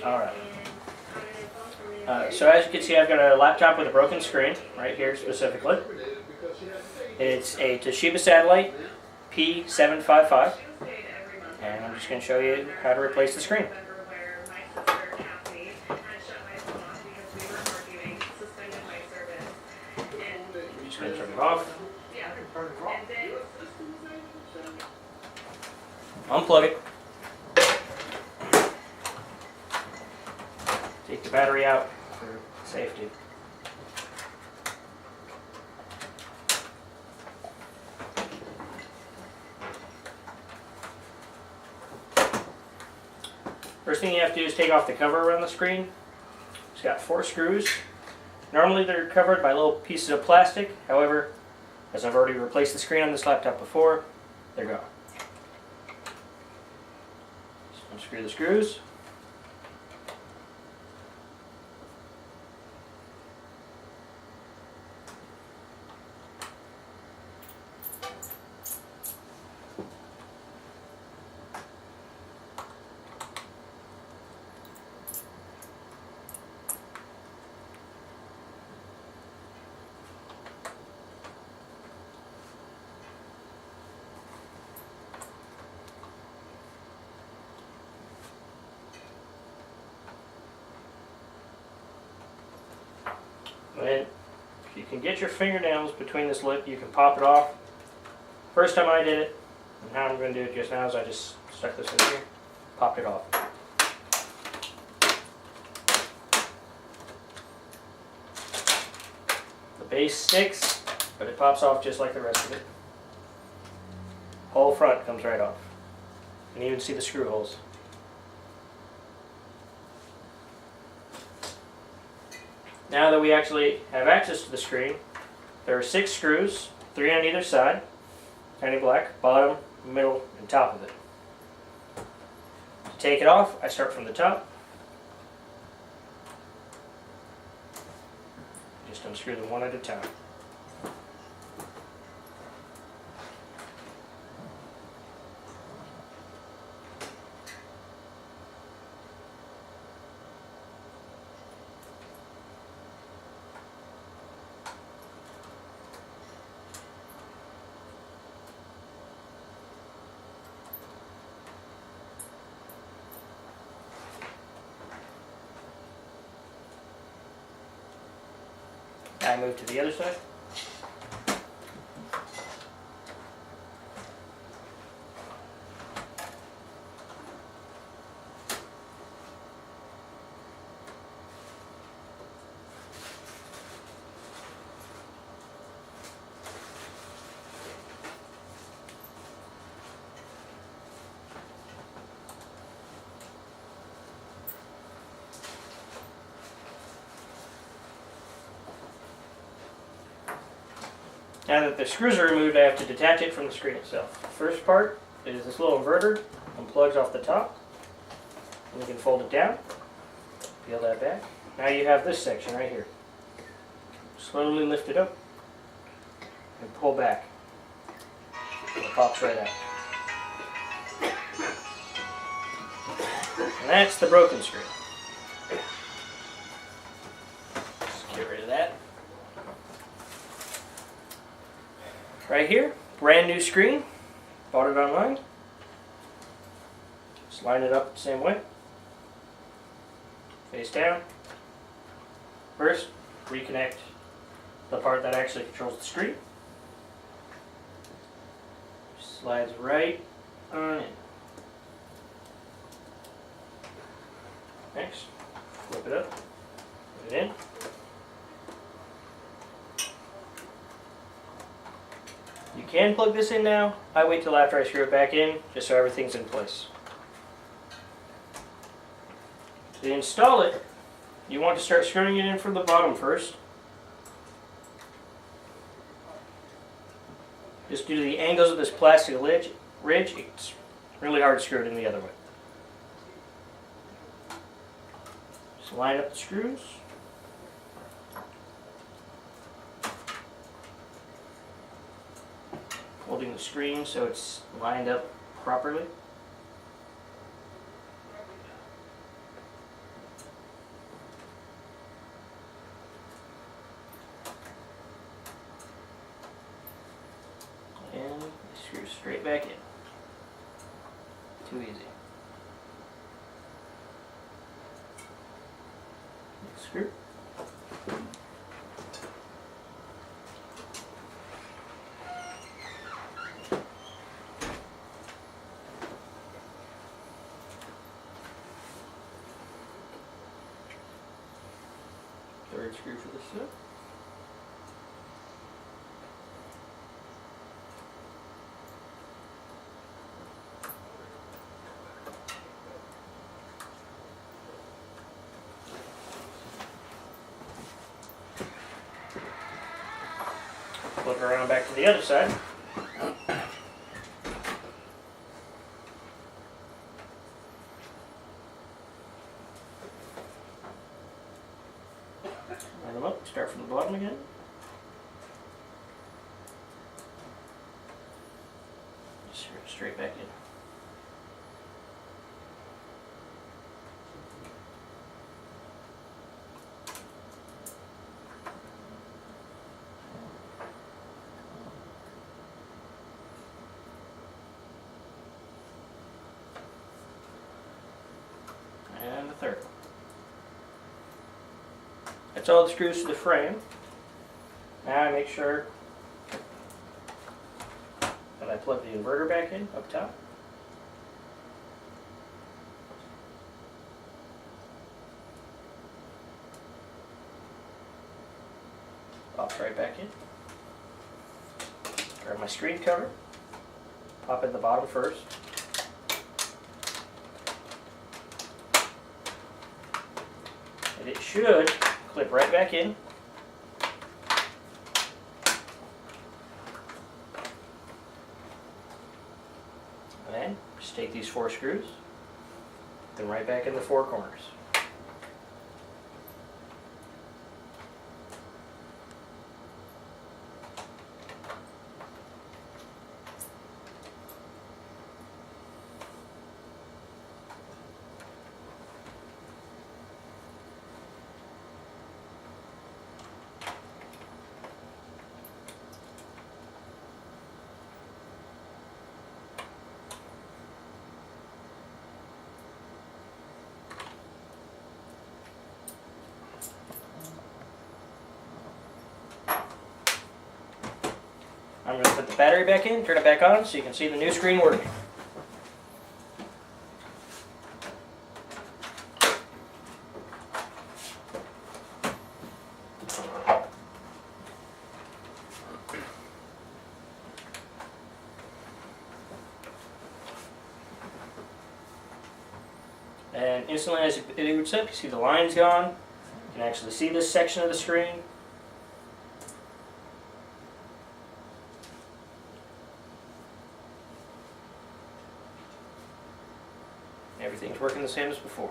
Alright. So as you can see, I've got a laptop with a broken screen, right here specifically. It's a Toshiba Satellite P755, and I'm just going to show you how to replace the screen. I'm just going to turn it off. Unplug it. Take the battery out for safety. First thing you have to do is take off the cover around the screen. It's got 4 screws. Normally they're covered by little pieces of plastic. However, as I've already replaced the screen on this laptop before, they're gone. Just unscrew the screws. And if you can get your fingernails between this lip, you can pop it off. First time I did it, and how I'm going to do it just now is I just stuck this in here, popped it off. The base sticks, but it pops off just like the rest of it. Whole front comes right off. You can even see the screw holes. Now that we actually have access to the screen, there are 6 screws, 3 on either side, tiny black, bottom, middle, and top of it. To take it off, I start from the top. Just unscrew them one at a time. I move to the other side. Now that the screws are removed, I have to detach it from the screen itself. The first part is this little inverter, unplugs off the top, and you can fold it down, peel that back. Now you have this section right here. Slowly lift it up and pull back. It pops right out. And that's the broken screen. Just get rid of that. Right here, brand new screen, bought it online. Just line it up the same way, face down. First, reconnect the part that actually controls the screen. Slides right on in. Next, flip it up, put it in. You can plug this in now. I wait till after I screw it back in, just so everything's in place. To install it, you want to start screwing it in from the bottom first. Just due to the angles of this plastic ridge, it's really hard to screw it in the other way. Just line up the screws. Holding the screen so it's lined up properly. straight back in. Too easy. Next screw. Third screw for the set. Flip it around back to the other side. Line them up, start from the bottom again. Just straight back in. And the third one. That's all the screws to the frame. Now I make sure that I plug the inverter back in up top. Pops right back in. Grab my screen cover. Pop in the bottom first. And it should clip right back in. And then just take these 4 screws, put them right back in the 4 corners. I'm going to put the battery back in, turn it back on so you can see the new screen working. And instantly as it boots up, you see the lines gone. You can actually see this section of the screen. Everything's working the same as before.